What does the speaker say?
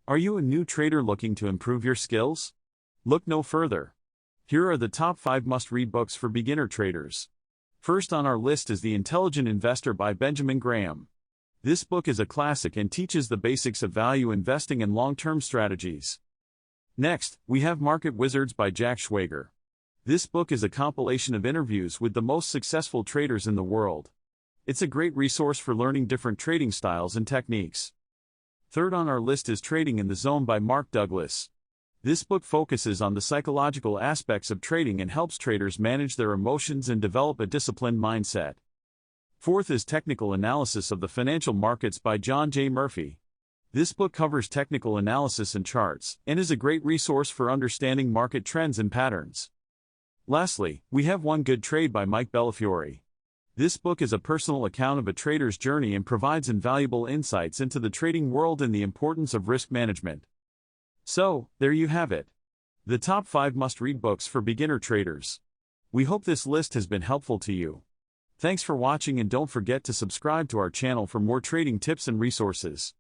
Are you a new trader looking to improve your skills? Look no further. Here are the top 5 must-read books for beginner traders. First on our list is The Intelligent Investor by Benjamin Graham. This book is a classic and teaches the basics of value investing and long-term strategies. Next, we have Market Wizards by Jack Schwager. This book is a compilation of interviews with the most successful traders in the world. It's a great resource for learning different trading styles and techniques. Third on our list is Trading in the Zone by Mark Douglas. This book focuses on the psychological aspects of trading and helps traders manage their emotions and develop a disciplined mindset. Fourth is Technical Analysis of the Financial Markets by John J. Murphy. This book covers technical analysis and charts, and is a great resource for understanding market trends and patterns. Lastly, we have One Good Trade by Mike Bellafiore. This book is a personal account of a trader's journey and provides invaluable insights into the trading world and the importance of risk management. So, there you have it. The top 5 must-read books for beginner traders. We hope this list has been helpful to you. Thanks for watching and don't forget to subscribe to our channel for more trading tips and resources.